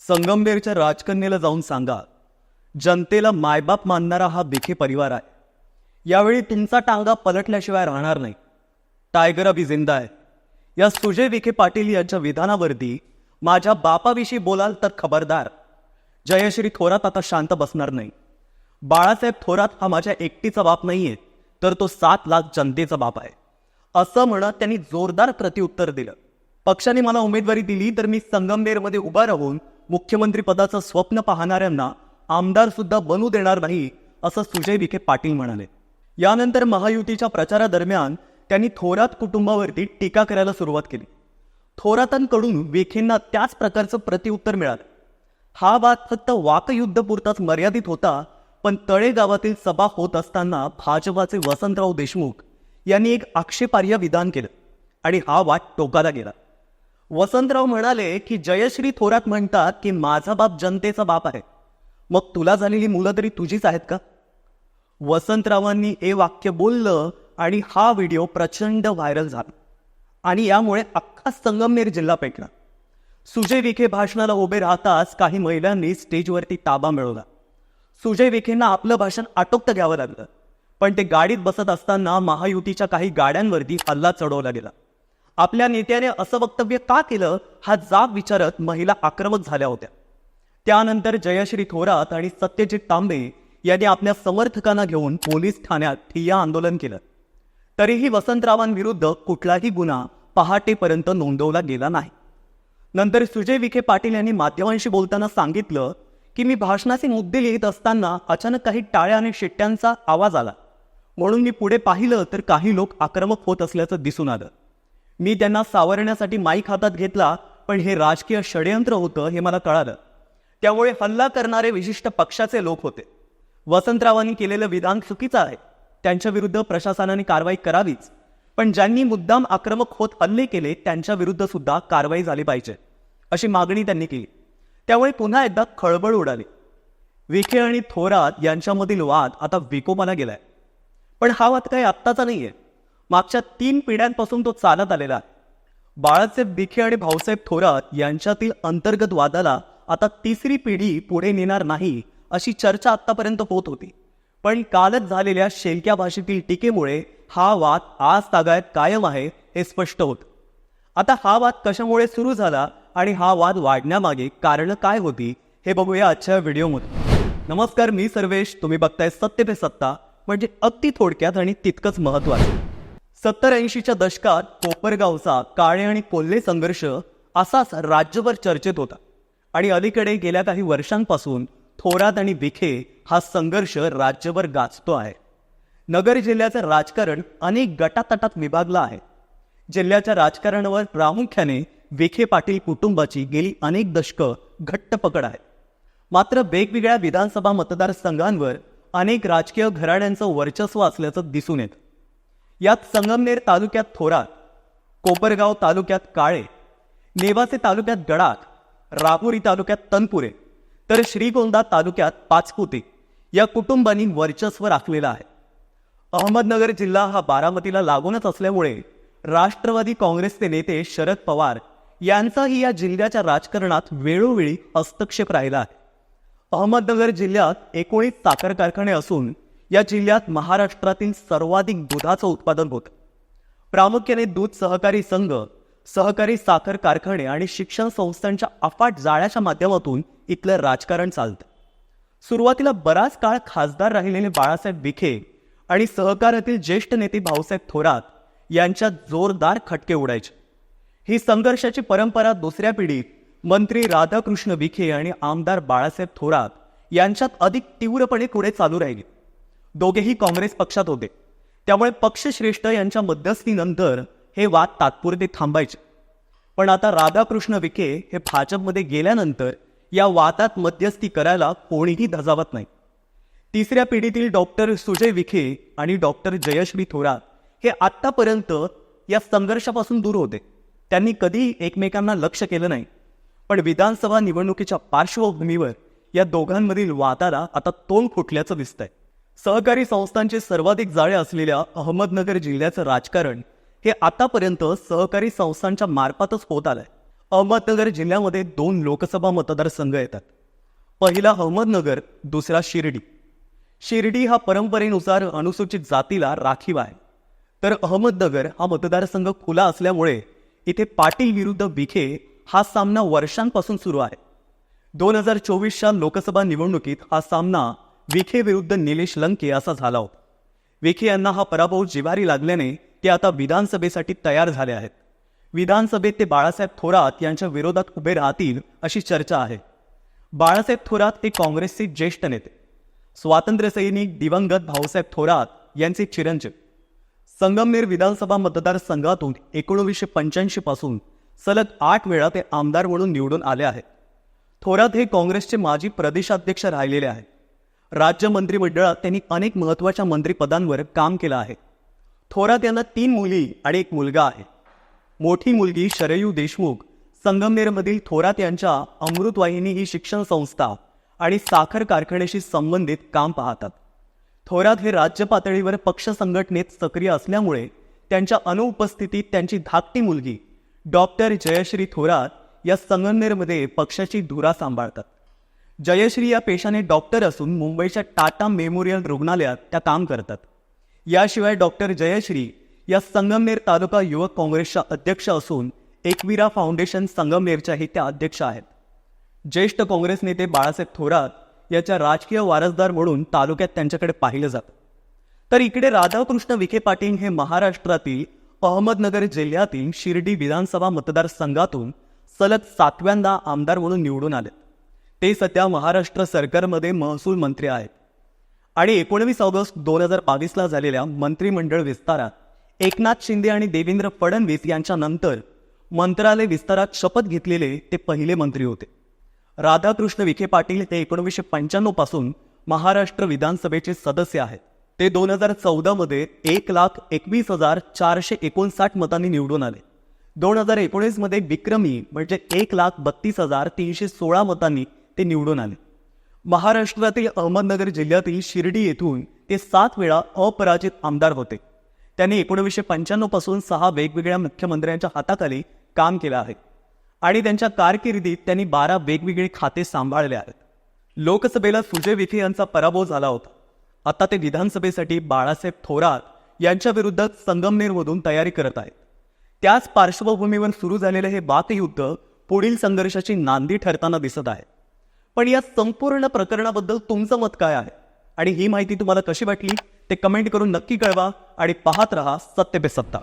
संगमनेरच्या राजकन्येला जाऊन सांगा, जनतेला मायबाप मानणारा हा विखे परिवार आहे. यावेळी तुमचा टांगा पलटल्याशिवाय राहणार नाही. टायगर अभी जिंदा आहे. या सुजय विखे पाटील यांच्या विधानावरती माझ्या बापाविषयी बोलाल तर खबरदार. जयश्री थोरात आता शांत बसणार नाही. बाळासाहेब थोरात हा माझ्या एकटीचा बाप नाहीये, तर तो 7 लाख जनतेचा बाप आहे, असं म्हणत त्यांनी जोरदार प्रत्युत्तर दिलं. पक्षाने मला उमेदवारी दिली तर मी संगमनेरमध्ये उभा राहून मुख्यमंत्री पदाचं स्वप्न पाहणाऱ्यांना आमदार सुद्धा बनू देणार नाही, असं सुजय विखे पाटील म्हणाले. यानंतर महायुतीच्या प्रचारादरम्यान त्यांनी थोरात कुटुंबावरती टीका करायला सुरुवात केली. थोरातांकडून विखेंना त्याच प्रकारचं प्रत्युत्तर मिळालं. हा वाद फक्त वाकयुद्धपुरताच मर्यादित होता, पण तळेगावातील सभा होत असताना भाजपाचे वसंतराव देशमुख यांनी एक आक्षेपार्ह विधान केलं आणि हा वाद टोकाला गेला. वसंतराव म्हणाले की जयश्री थोरात म्हणतात की माझा बाप जनतेचा बाप आहे, मग तुला झालेली मुलं तरी तुझीच आहेत का? वसंतरावांनी हे वाक्य बोललं आणि हा व्हिडिओ प्रचंड व्हायरल झाला आणि यामुळे अख्खा संगमनेर जिल्हा पेटला. सुजय विखे भाषणाला उभे राहताच काही महिलांनी स्टेजवरती ताबा मिळवला. सुजय विखेंना आपलं भाषण आटोक्त घ्यावं लागलं, पण ते गाडीत बसत असताना महायुतीच्या काही गाड्यांवरती हल्ला चढवला गेला. आपल्या नेत्याने असं वक्तव्य का केलं हा जाब विचारत महिला आक्रमक झाल्या होत्या. त्यानंतर जयश्री थोरात आणि सत्यजित तांबे यांनी आपल्या समर्थकांना घेऊन पोलीस ठाण्यात ठिय्या आंदोलन केलं. तरीही वसंतरावांविरुद्ध कुठलाही गुन्हा पहाटेपर्यंत नोंदवला गेला नाही. नंतर सुजय विखे पाटील यांनी माध्यमांशी बोलताना सांगितलं की मी भाषणाचे मुद्दे लिहित असताना अचानक काही टाळ्या आणि शिट्ट्यांचा आवाज आला, म्हणून मी पुढे पाहिलं तर काही लोक आक्रमक होत असल्याचं दिसून आलं. मी त्यांना सावरण्यासाठी माईक हातात घेतला, पण हे राजकीय षडयंत्र होतं हे मला कळालं. त्यामुळे हल्ला करणारे विशिष्ट पक्षाचे लोक होते. वसंतरावांनी केलेलं विधान चुकीचं आहे, त्यांच्या विरुद्ध प्रशासनाने कारवाई करावीच, पण ज्यांनी मुद्दाम आक्रमक होत हल्ले केले त्यांच्या विरुद्ध सुद्धा कारवाई झाली पाहिजे, अशी मागणी त्यांनी केली. त्यामुळे पुन्हा एकदा खळबळ उडाली. विखे आणि थोरात यांच्यामधील वाद आता विकोपाला गेलाय. पण हा वाद काही आत्ताचा नाहीये, मागच्या 3 पिढ्यांपासून तो चालत आलेला आहे. बाळासाहेब विखे आणि भाऊसाहेब थोरात यांच्यातील अंतर्गत वादाला आता 3री पिढी पुढे नेणार नाही अशी चर्चा आतापर्यंत होत होती. पण कालच झालेल्या शेलक्या भाषेतील टीकेमुळे हा वाद आज तागायत कायम आहे हे स्पष्ट होतं. आता हा वाद कशामुळे सुरू झाला आणि हा वाद वाढण्यामागे कारणं काय होती हे बघूया आजच्या व्हिडिओमध्ये. नमस्कार, मी सर्वेश. तुम्ही बघताय सत्य पे सत्ता, म्हणजे अगदी थोडक्यात आणि तितकंच महत्त्वाचं. 70-80च्या दशकात कोपरगावचा काळे आणि कोल्हे संघर्ष असाच राज्यभर चर्चेत होता आणि अलीकडे गेल्या काही वर्षांपासून थोरात आणि विखे हा संघर्ष राज्यभर गाजतो आहे. नगर जिल्ह्याचं राजकारण अनेक गटातटात विभागलं आहे. जिल्ह्याच्या राजकारणावर प्रामुख्याने विखे पाटील कुटुंबाची गेली अनेक दशकं घट्ट पकड आहे. मात्र वेगवेगळ्या विधानसभा मतदारसंघांवर अनेक राजकीय घराण्यांचं वर्चस्व असल्याचं दिसून येतं. यात संगमनेर तालुक्यात थोरात, कोपरगाव तालुक्यात काळे, नेवासे तालुक्यात गडाख, राहुरी तालुक्यात तनपुरे, तर श्रीगोंदा तालुक्यात पाचपुते या कुटुंबांनी वर्चस्व राखलेलं आहे. अहमदनगर जिल्हा हा बारामतीला लागूनच असल्यामुळे राष्ट्रवादी काँग्रेसचे नेते शरद पवार यांचाही या जिल्ह्याच्या राजकारणात वेळोवेळी हस्तक्षेप राहिला आहे. अहमदनगर जिल्ह्यात 19 साखर कारखाने असून या जिल्ह्यात महाराष्ट्रातील सर्वाधिक दुधाचं उत्पादन होतं. प्रामुख्याने दूध सहकारी संघ, सहकारी साखर कारखाने आणि शिक्षण संस्थांच्या अफाट जाळ्याच्या माध्यमातून इथलं राजकारण चालतं. सुरुवातीला बराच काळ खासदार राहिलेले बाळासाहेब विखे आणि सहकारातील ज्येष्ठ नेते भाऊसाहेब थोरात यांच्यात जोरदार खटके उडायचे. ही संघर्षाची परंपरा 2ऱ्या पिढीत मंत्री राधाकृष्ण विखे आणि आमदार बाळासाहेब थोरात यांच्यात अधिक तीव्रपणे पुढे चालू राहिली. दोघेही काँग्रेस पक्षात होते, त्यामुळे पक्षश्रेष्ठ यांच्या मध्यस्थीनंतर हे वाद तात्पुरते थांबायचे. पण आता राधाकृष्ण विखे हे भाजपमध्ये गेल्यानंतर या वादात मध्यस्थी करायला कोणीही धजावत नाही. 3ऱ्या पिढीतील डॉक्टर सुजय विखे आणि डॉक्टर जयश्री थोरात हे आत्तापर्यंत या संघर्षापासून दूर होते. त्यांनी कधीही एकमेकांना लक्ष केलं नाही. पण विधानसभा निवडणुकीच्या पार्श्वभूमीवर या दोघांमधील वादाला आता तोंड फुटल्याचं दिसतंय. सहकारी संस्थांचे सर्वाधिक जाळे असलेल्या अहमदनगर जिल्ह्याचं राजकारण हे आतापर्यंत सहकारी संस्थांच्या मार्फतच होत आलंय. अहमदनगर जिल्ह्यामध्ये 2 लोकसभा मतदारसंघ येतात. पहिला अहमदनगर, दुसरा शिर्डी. शिर्डी हा परंपरेनुसार अनुसूचित जातीला राखीव आहे, तर अहमदनगर हा मतदारसंघ खुला असल्यामुळे इथे पाटील विरुद्ध विखे हा सामना वर्षांपासून सुरू आहे. 2024च्या लोकसभा निवडणुकीत हा सामना विखे विरुद्ध निलेश लंके असा झाला होता. विखे यांना हा पराभव जिव्हारी लागल्याने ते आता विधानसभेसाठी तयार झाले आहेत. विधानसभेत ते बाळासाहेब थोरात यांच्या विरोधात उभे राहतील अशी चर्चा आहे. बाळासाहेब थोरात हे काँग्रेसचे ज्येष्ठ नेते, स्वातंत्र्य सैनिक दिवंगत भाऊसाहेब थोरात यांचे चिरंजीव. संगमनेर विधानसभा मतदारसंघातून 1985 पासून सलग 8 वेळा ते आमदार म्हणून निवडून आले आहेत. थोरात हे काँग्रेसचे माजी प्रदेशाध्यक्ष राहिलेले आहेत. राज्य मंत्रिमंडळात त्यांनी अनेक महत्त्वाच्या मंत्रिपदांवर काम केलं आहे. थोरात यांना 3 मुली आणि 1 मुलगा आहे. मोठी मुलगी शरयू देशमुख संगमनेरमधील थोरात यांच्या अमृतवाहिनी ही शिक्षण संस्था आणि साखर कारखान्याशी संबंधित काम पाहतात. थोरात हे राज्य पातळीवर पक्ष संघटनेत सक्रिय असल्यामुळे त्यांच्या अनुपस्थितीत त्यांची धाकटी मुलगी डॉक्टर जयश्री थोरात या संगमनेरमध्ये पक्षाची धुरा सांभाळतात. जयश्री या पेशाने डॉक्टर असून मुंबईच्या टाटा मेमोरियल रुग्णालयात त्या काम करतात. याशिवाय डॉक्टर जयश्री या संगमनेर तालुका युवक काँग्रेसच्या अध्यक्ष असून एकविरा फाउंडेशन संगमनेरच्याही त्या अध्यक्ष आहेत. ज्येष्ठ काँग्रेस नेते बाळासाहेब थोरात याच्या राजकीय वारसदार म्हणून तालुक्यात त्यांच्याकडे पाहिलं जातं. तर इकडे राधाकृष्ण विखे पाटील हे महाराष्ट्रातील अहमदनगर जिल्ह्यातील शिर्डी विधानसभा मतदारसंघातून सलग 7व्यांदा आमदार म्हणून निवडून आले. ते सध्या महाराष्ट्र सरकारमध्ये महसूल मंत्री आहेत आणि 19 ऑगस्ट 2022ला झालेल्या मंत्रिमंडळ विस्तारात एकनाथ शिंदे आणि देवेंद्र फडणवीस यांच्या नंतर मंत्रालय विस्तारात शपथ घेतलेले ते पहिले मंत्री होते. राधाकृष्ण विखे पाटील हे 1995 पासून महाराष्ट्र विधानसभेचे सदस्य आहेत. ते 2014 मध्ये 1,21,459 मतांनी निवडून आले. 2019 मध्ये विक्रमी म्हणजे 1,32,316 मतांनी ते निवडून आले. महाराष्ट्रातील अहमदनगर जिल्ह्यातील शिर्डी येथून ते 7 वेळा अपराजित आमदार होते. त्यांनी 1995 पासून 6 वेगवेगळ्या मुख्यमंत्र्यांच्या हाताखाली काम केलं आहे आणि त्यांच्या कारकिर्दीत त्यांनी 12 वेगवेगळे खाते सांभाळले आहेत. लोकसभेला सुजय विखे यांचा पराभव झाला होता. आता ते विधानसभेसाठी बाळासाहेब थोरात यांच्या विरुद्ध संगमनेरमधून तयारी करत आहेत. त्याच पार्श्वभूमीवर सुरू झालेले हे वाकयुद्ध पुढील संघर्षाची नांदी ठरताना दिसत आहे. पण या संपूर्ण प्रकरणाबद्दल तुमचं मत काय आहे आणि ही माहिती तुम्हाला कशी वाटली ते कमेंट करून नक्की कळवा आणि पाहत रहा सत्य पे सत्ता.